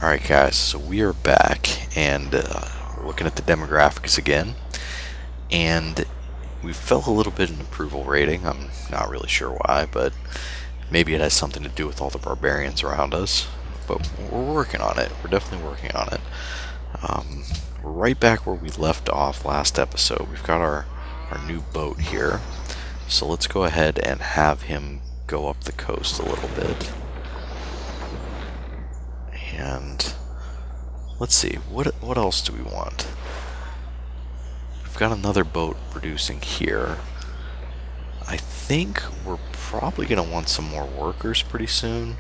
Alright guys, so we are back and we're looking at the demographics again, and we fell a little bit in approval rating. I'm not really sure why, but maybe it has something to do with all the barbarians around us, but we're working on it. We're definitely working on it. We're right back where we left off last episode. We've got our new boat here, so let's go ahead and have him go up the coast a little bit. And let's see, what else do we want? We've got another boat producing here. I think we're probably going to want some more workers pretty soon,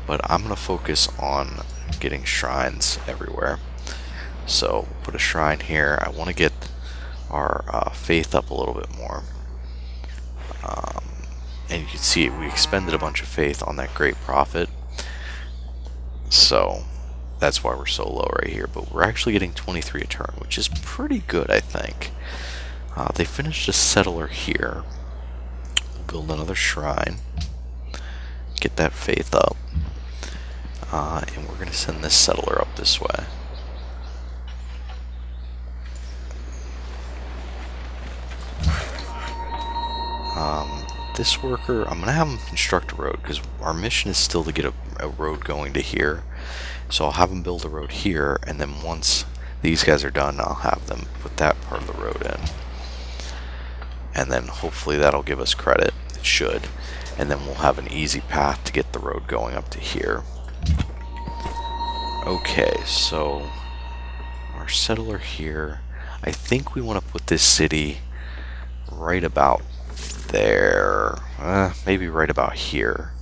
but I'm going to focus on getting shrines everywhere. So put a shrine here. I want to get our faith up a little bit more. And you can see we expended a bunch of faith on that great prophet. So that's why we're so low right here, but we're actually getting 23 a turn, which is pretty good, I think. They finished a settler here. We'll build another shrine, get that faith up, and we're going to send this settler up this way. This worker, I'm going to have him construct a road, because our mission is still to get a road going to here. So I'll have them build a road here, and then once these guys are done, I'll have them put that part of the road in. And then hopefully that'll give us credit. It should. And then we'll have an easy path to get the road going up to here. Okay, so our settler here. I think we want to put this city right about there. Maybe right about here.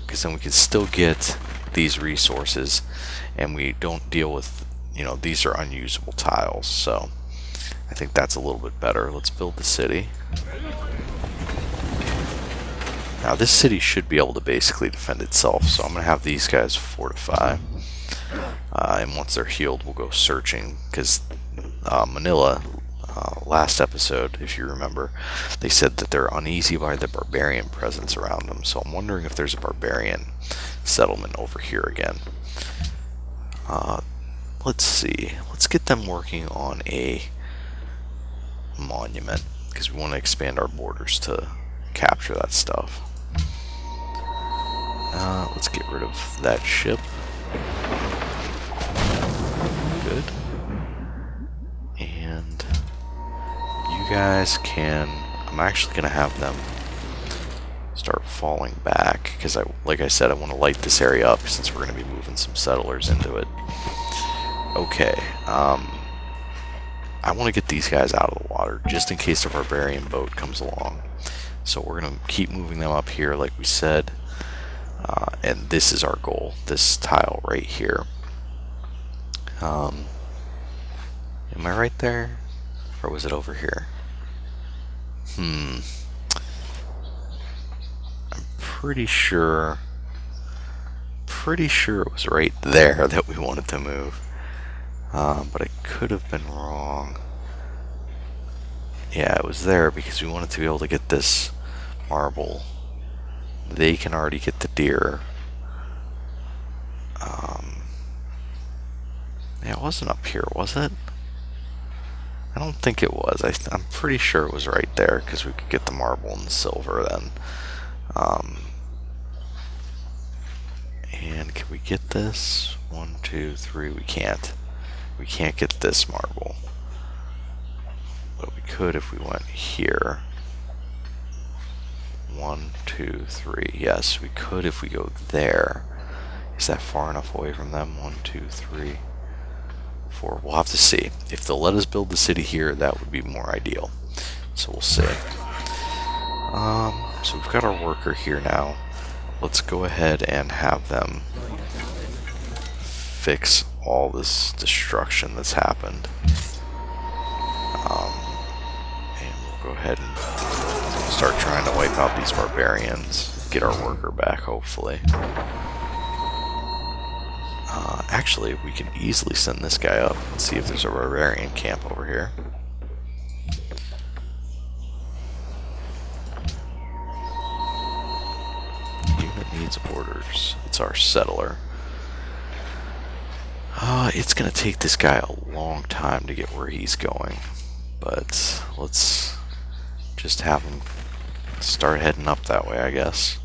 Because then we can still get these resources, and we don't deal with, these are unusable tiles, so I think that's a little bit better. Let's build the city. Now this city should be able to basically defend itself, so I'm going to have these guys fortify, and once they're healed we'll go searching, because Manila, last episode, if you remember, they said that they're uneasy by the barbarian presence around them, so I'm wondering if there's a barbarian settlement over here again. Let's see, let's get them working on a monument, because we want to expand our borders to capture that stuff. Let's get rid of that ship. Good. And you guys can, I'm actually going to have them start falling back, because like I said, I want to light this area up since we're going to be moving some settlers into it. Okay, I want to get these guys out of the water just in case a barbarian boat comes along. So we're going to keep moving them up here like we said, and this is our goal, this tile right here. Am I right there, or was it over here? I'm pretty sure it was right there that we wanted to move, but I could have been wrong. Yeah, it was there because we wanted to be able to get this marble. They can already get the deer. Yeah, it wasn't up here, was it? I don't think it was. I'm pretty sure it was right there because we could get the marble and the silver then. And can we get this? 1, 2, 3. We can't. We can't get this marble. But we could if we went here. 1, 2, 3. Yes, we could if we go there. Is that far enough away from them? 1, 2, 3, 4. We'll have to see. If they'll let us build the city here, that would be more ideal. So we'll see. So we've got our worker here now. Let's go ahead and have them fix all this destruction that's happened. And we'll go ahead and start trying to wipe out these barbarians. Get our worker back, hopefully. Actually, we can easily send this guy up and see if there's a barbarian camp over here. Unit needs orders. It's our settler. It's gonna take this guy a long time to get where he's going, but let's just have him start heading up that way, I guess.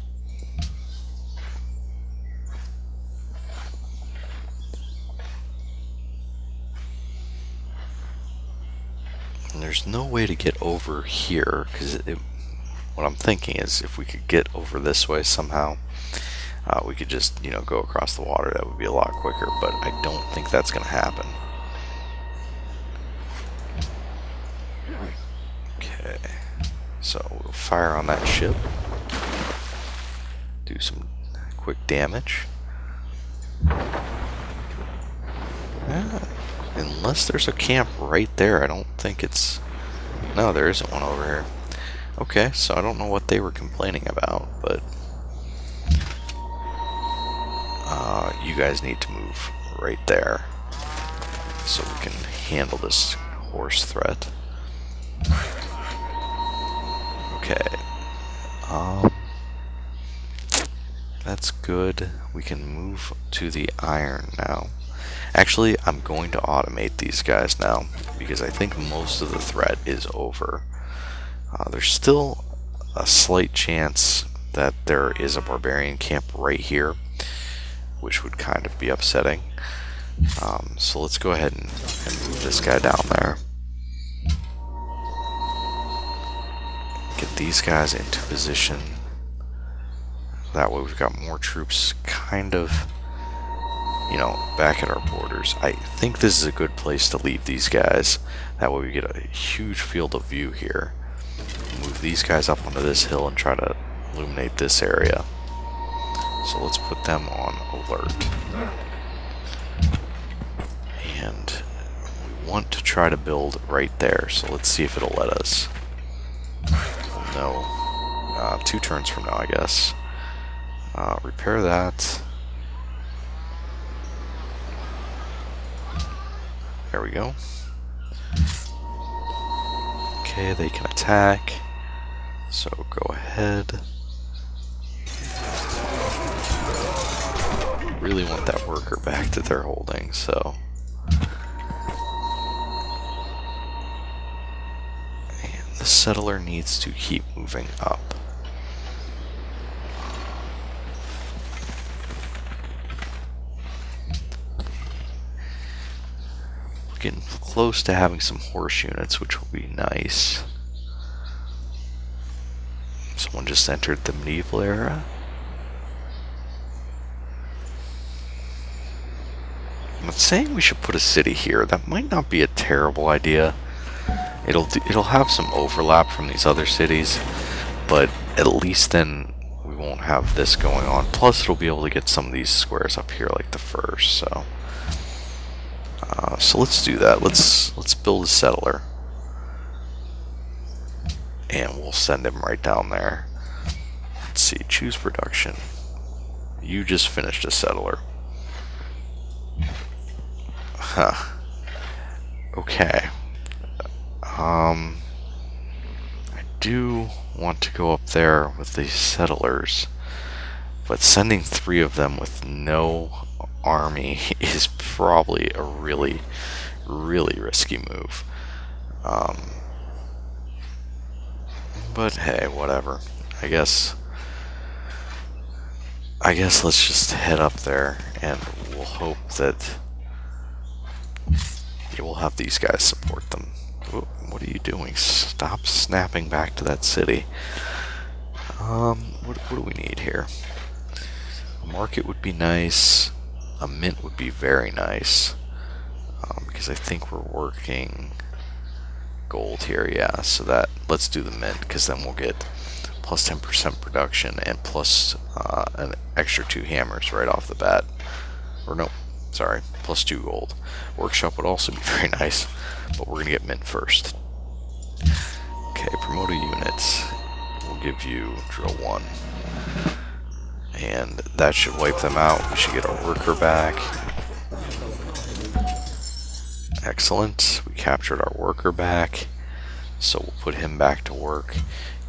And there's no way to get over here, because what I'm thinking is if we could get over this way somehow, we could just, go across the water. That would be a lot quicker, but I don't think that's going to happen. Okay, so we'll fire on that ship. Do some quick damage. Unless there's a camp right there, I don't think it's... No, there isn't one over here. Okay, so I don't know what they were complaining about, but... you guys need to move right there so we can handle this horse threat. Okay. That's good. We can move to the iron now. Actually, I'm going to automate these guys now because I think most of the threat is over. There's still a slight chance that there is a barbarian camp right here, which would kind of be upsetting. So let's go ahead and move this guy down there. Get these guys into position. That way we've got more troops kind of, back at our borders. I think this is a good place to leave these guys. That way we get a huge field of view here. Move these guys up onto this hill and try to illuminate this area. So let's put them on alert. And we want to try to build right there, so let's see if it'll let us. No. 2 turns from now, I guess. Repair that. There we go. Okay, they can attack. So go ahead. Really want that worker back that they're holding, so. And the settler needs to keep moving up. Getting close to having some horse units, which will be nice. Someone just entered the medieval era. I'm saying we should put a city here. That might not be a terrible idea. It'll have some overlap from these other cities, but at least then we won't have this going on. Plus, it'll be able to get some of these squares up here, like the first. So let's do that. Let's build a settler, and we'll send him right down there. Let's see. Choose production. You just finished a settler. Huh. Okay. I do want to go up there with these settlers, but sending 3 of them with no army is probably a really, really risky move. But hey, whatever. I guess let's just head up there, and we'll hope that we'll have these guys support them. What are you doing? Stop snapping back to that city. What do we need here? A market would be nice. A mint would be very nice. Because I think we're working gold here, yeah. So let's do the mint, because then we'll get plus 10% production and plus an extra 2 hammers right off the bat. Or no, sorry, plus 2 gold. Workshop would also be very nice, but we're gonna get mint first. Okay, promote a unit. We'll give you drill 1. And that should wipe them out. We should get our worker back. Excellent. We captured our worker back. So we'll put him back to work.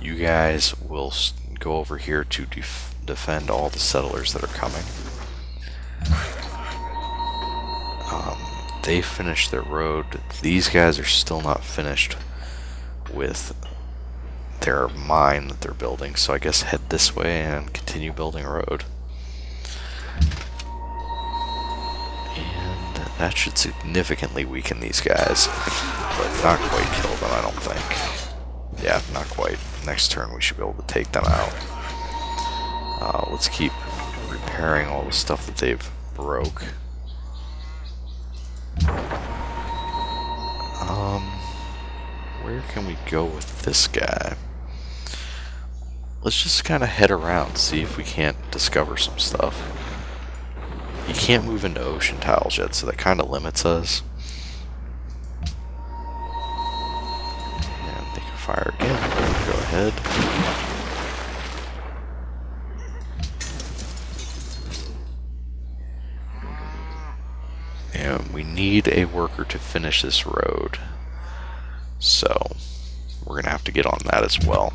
You guys will go over here to defend all the settlers that are coming. they finished their road. These guys are still not finished with their mine that they're building, so I guess head this way and continue building a road. And that should significantly weaken these guys, but not quite kill them, I don't think. Yeah, not quite. Next turn we should be able to take them out. Let's keep repairing all the stuff that they've broke. Where can we go with this guy? Let's just kind of head around, see if we can't discover some stuff. You can't move into ocean tiles yet, so that kind of limits us. And they can fire again. Go ahead. And we need a worker to finish this road. So, we're going to have to get on that as well.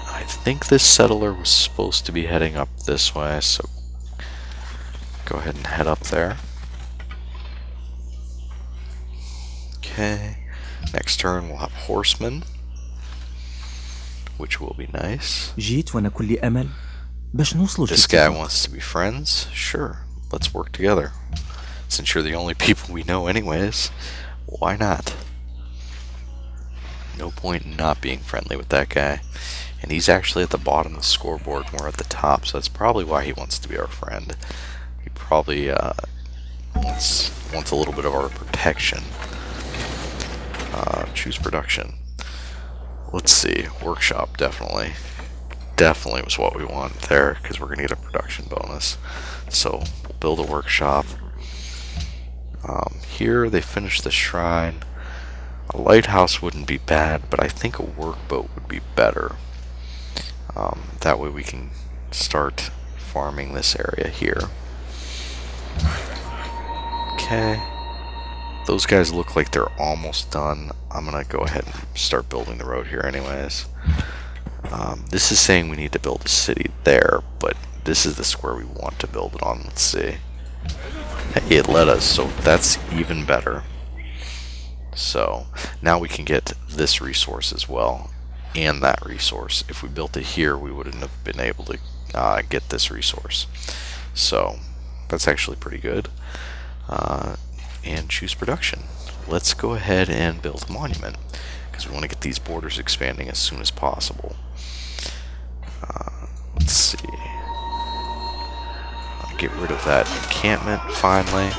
I think this settler was supposed to be heading up this way, so go ahead and head up there. Okay, next turn we'll have horsemen, which will be nice. This guy wants to be friends. Sure, let's work together. Since you're the only people we know anyways, why not? No point in not being friendly with that guy. And he's actually at the bottom of the scoreboard, and we're at the top, so that's probably why he wants to be our friend. He probably wants a little bit of our protection. Choose production. Let's see. Workshop, definitely. Definitely was what we want there, because we're going to get a production bonus. So, we'll build a workshop. Here, they finished the shrine. A lighthouse wouldn't be bad, but I think a workboat would be better. That way we can start farming this area here. Okay. Those guys look like they're almost done. I'm going to go ahead and start building the road here anyways. This is saying we need to build a city there, but this is the square we want to build it on. Let's see. Hey, it let us, so that's even better. So, now we can get this resource as well, and that resource. If we built it here, we wouldn't have been able to get this resource. So, that's actually pretty good. And choose production. Let's go ahead and build a monument, because we want to get these borders expanding as soon as possible. Let's see. I'll get rid of that encampment, finally.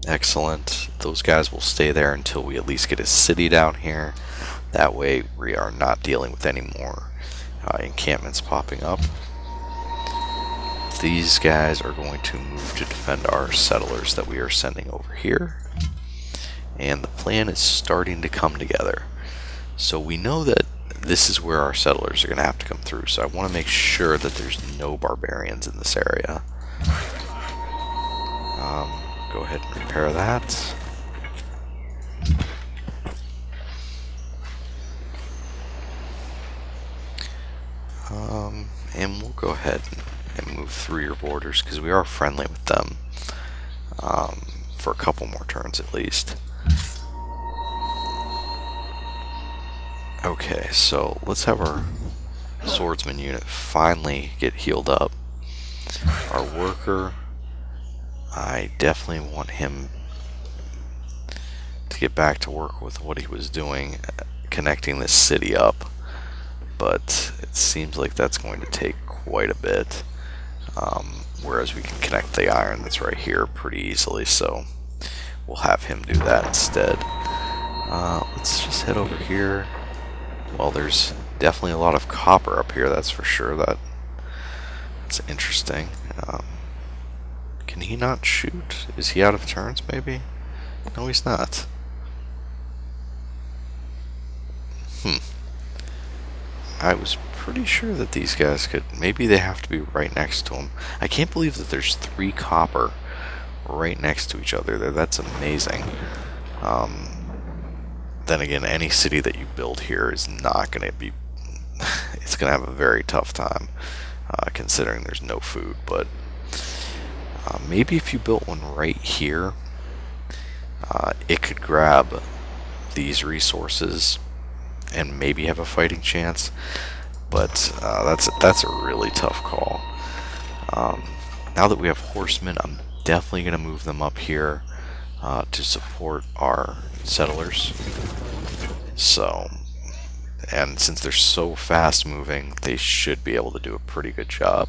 Excellent. Those guys will stay there until we at least get a city down here. That way we are not dealing with any more encampments popping up. These guys are going to move to defend our settlers that we are sending over here. And the plan is starting to come together. So we know that this is where our settlers are going to have to come through. So I want to make sure that there's no barbarians in this area. Go ahead and repair that. And we'll go ahead and move through your borders, because we are friendly with them for a couple more turns at least. Okay, so let's have our swordsman unit finally get healed up. Our worker, I definitely want him to get back to work with what he was doing, connecting this city up, but it seems like that's going to take quite a bit, whereas we can connect the iron that's right here pretty easily, so we'll have him do that instead. Let's just head over here. Well, there's definitely a lot of copper up here, that's for sure. That's interesting. Can he not shoot? Is he out of turns, maybe? No, he's not. I was pretty sure that these guys could... Maybe they have to be right next to him. I can't believe that there's 3 copper right next to each other there. That's amazing. Then again, any city that you build here is not going to be... it's going to have a very tough time, considering there's no food, but Maybe if you built one right here, it could grab these resources and maybe have a fighting chance. But that's a really tough call. Now that we have horsemen, I'm definitely going to move them up here to support our settlers. So, and since they're so fast moving, they should be able to do a pretty good job.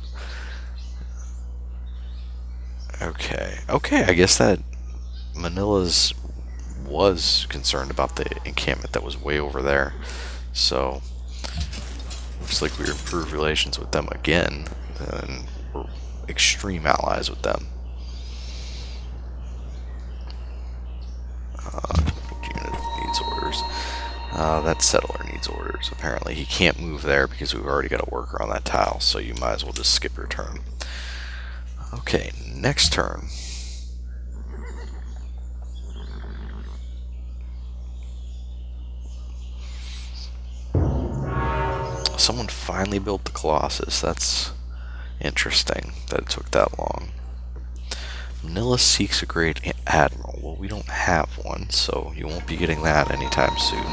Okay, I guess that Manila's was concerned about the encampment that was way over there. So, looks like we improved relations with them again, and we're extreme allies with them. Unit needs orders. That settler needs orders. Apparently he can't move there because we've already got a worker on that tile, so you might as well just skip your turn. Okay, next turn. Someone finally built the Colossus. That's interesting that it took that long. Manila seeks a great admiral. Well, we don't have one, so you won't be getting that anytime soon.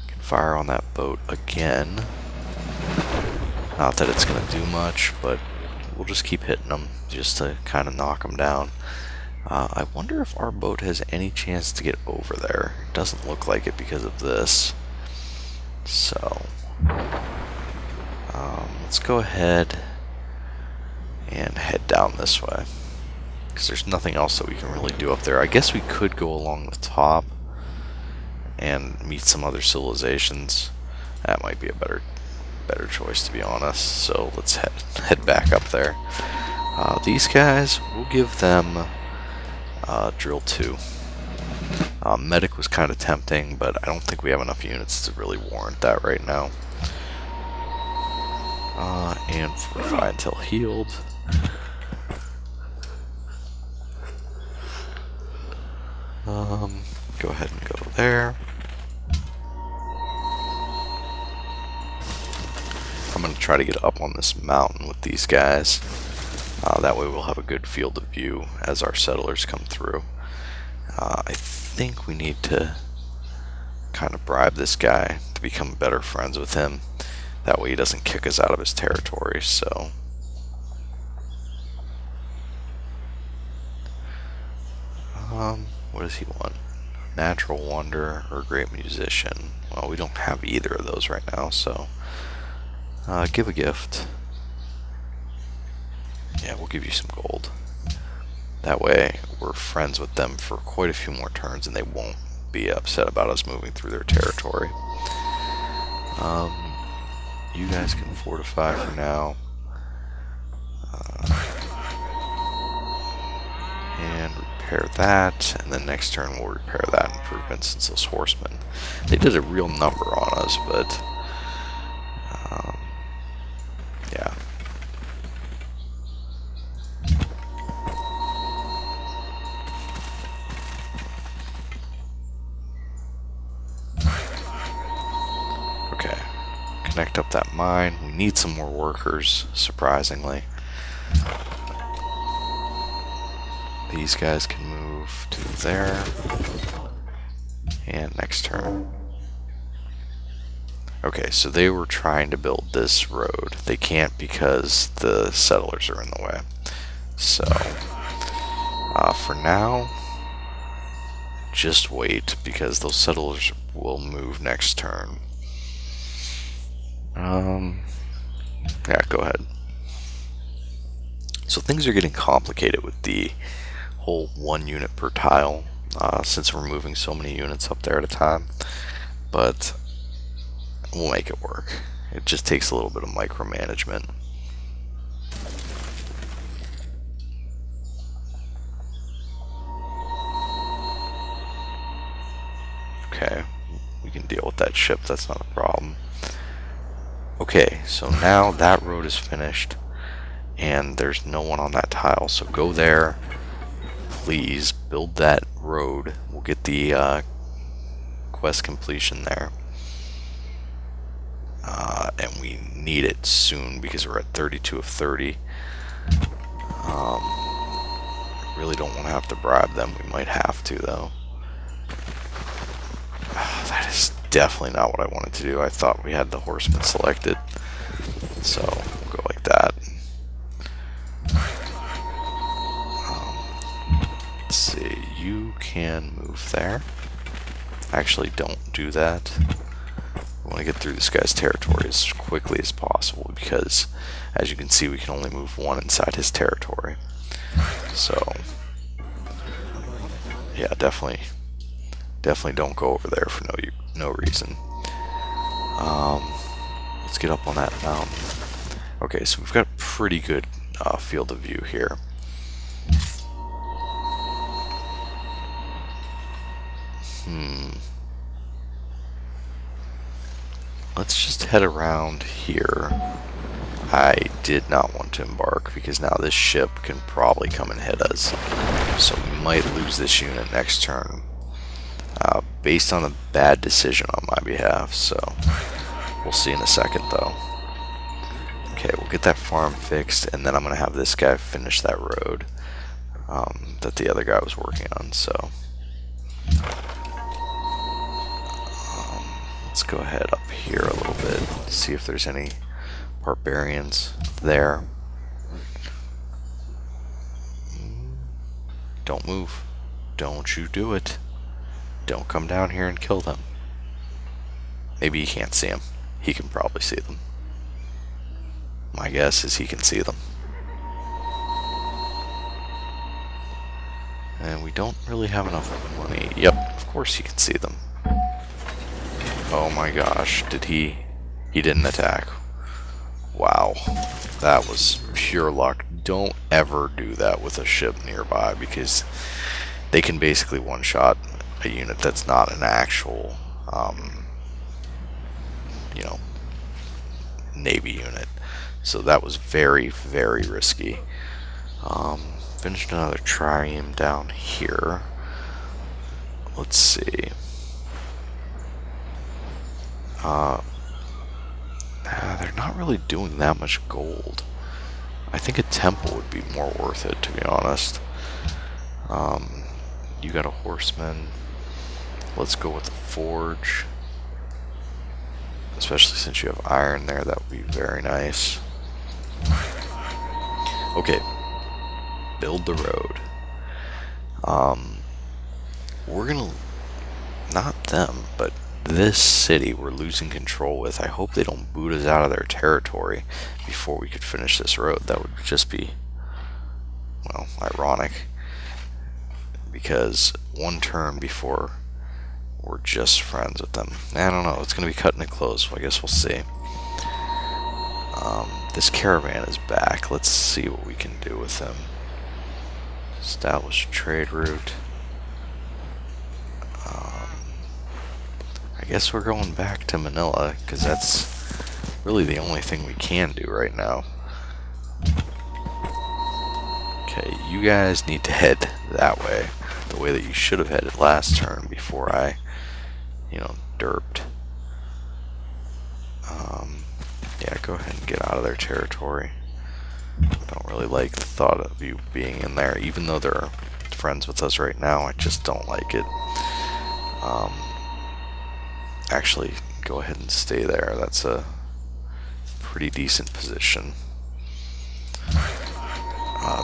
Can fire on that boat again. Not that it's going to do much, but we'll just keep hitting them just to kind of knock them down. I wonder if our boat has any chance to get over there. It doesn't look like it because of this. So, let's go ahead and head down this way, because there's nothing else that we can really do up there. I guess we could go along the top and meet some other civilizations. That might be a better choice, to be honest. So let's head back up there. These guys, we'll give them drill 2. Medic was kind of tempting, but I don't think we have enough units to really warrant that right now. And fortify until healed. Go ahead and go there. I'm going to try to get up on this mountain with these guys. That way we'll have a good field of view as our settlers come through. I think we need to kind of bribe this guy to become better friends with him. That way he doesn't kick us out of his territory. So, what does he want? Natural wonder or great musician? Well, we don't have either of those right now, so give a gift. Yeah, we'll give you some gold. That way we're friends with them for quite a few more turns and they won't be upset about us moving through their territory. You guys can fortify for now. And repair that, and then next turn we'll repair that improvement since those horsemen. They did a real number on us, but yeah. Okay, connect up that mine. We need some more workers, surprisingly. These guys can move to there. And next turn. Okay, so they were trying to build this road. They can't because the settlers are in the way. So, for now, just wait, because those settlers will move next turn. Yeah, go ahead. So things are getting complicated with the whole 1 unit per tile, since we're moving so many units up there at a time. But we'll make it work. It just takes a little bit of micromanagement. Okay, we can deal with that ship, that's not a problem. Okay, so now that road is finished and there's no one on that tile, so go there, please build that road. We'll get the quest completion there. and we need it soon because we're at 32 of 30. Really don't want to have to bribe them. We might have to, though. That is definitely not what I wanted to do. I thought we had the horseman selected, so we'll go like that. Let's see, you can move there. Actually, don't do that. We want to get through this guy's territory as quickly as possible because, as you can see, we can only move one inside his territory. So, yeah, definitely don't go over there for no reason. Let's get up on that mountain. Okay, so we've got a pretty good field of view here. Let's just head around here. I did not want to embark because now this ship can probably come and hit us. So we might lose this unit next turn. Based on a bad decision on my behalf, so we'll see in a second though. Okay, we'll get that farm fixed, and then I'm going to have this guy finish that road that the other guy was working on, so let's go ahead up here a little bit, see if there's any barbarians there. Don't move. Don't you do it. Don't come down here and kill them. Maybe you can't see them. He can probably see them. My guess is he can see them. And we don't really have enough money. Yep, of course he can see them. Oh my gosh, he didn't attack. Wow, that was pure luck. Don't ever do that with a ship nearby because they can basically one-shot a unit that's not an actual, Navy unit. So that was very, very risky. Finished another trireme down here. Let's see. They're not really doing that much gold. I think a temple would be more worth it, to be honest. You got a horseman. Let's go with a forge. Especially since you have iron there, that would be very nice. Okay. Build the road. We're gonna... Not them, but this city we're losing control with. I hope they don't boot us out of their territory before we could finish this road. That would just be, well, ironic. Because one turn before we're just friends with them. I don't know. It's going to be cutting it close. I guess we'll see. This caravan is back. Let's see what we can do with him. Establish trade route. I guess we're going back to Manila because that's really the only thing we can do right now. Okay, you guys need to head that way. The way that you should have headed last turn before I, derped. Yeah, go ahead and get out of their territory. I don't really like the thought of you being in there, even though they're friends with us right now. I just don't like it. Actually, go ahead and stay there. That's a pretty decent position.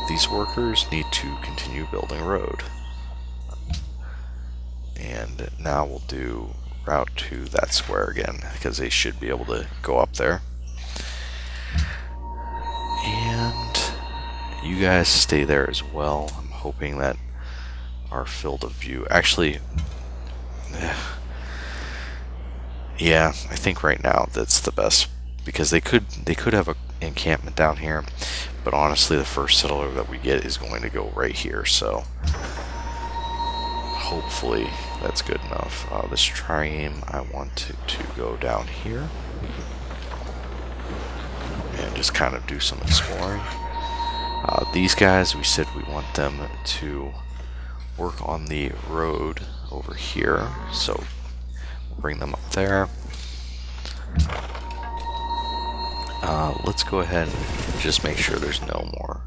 These workers need to continue building a road. And now we'll do route to that square again, because they should be able to go up there. And you guys stay there as well. I'm hoping that our field of view... Actually... Yeah, I think right now that's the best, because they could have an encampment down here, but honestly the first settler that we get is going to go right here, so hopefully that's good enough. This trireme, I want to go down here and just kind of do some exploring. These guys, we said we want them to work on the road over here, so we'll bring them up there. Let's go ahead and just make sure there's no more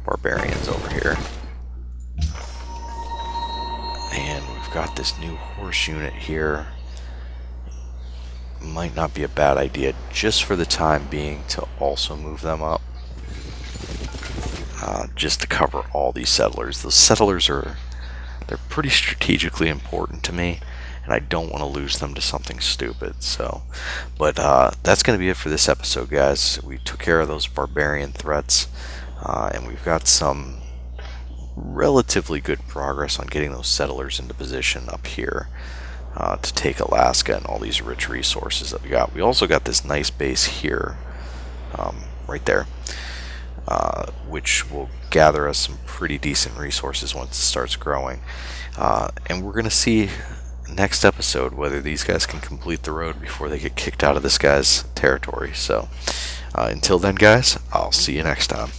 barbarians over here. And we've got this new horse unit here. Might not be a bad idea just for the time being to also move them up. Just to cover all these settlers. Those settlers they're pretty strategically important to me, and I don't want to lose them to something stupid. So, but that's going to be it for this episode, guys. We took care of those barbarian threats, and we've got some relatively good progress on getting those settlers into position up here to take Alaska and all these rich resources that we got. We also got this nice base here, right there, which will gather us some pretty decent resources once it starts growing. And we're going to see next episode whether these guys can complete the road before they get kicked out of this guy's territory. So until then, guys, I'll see you next time.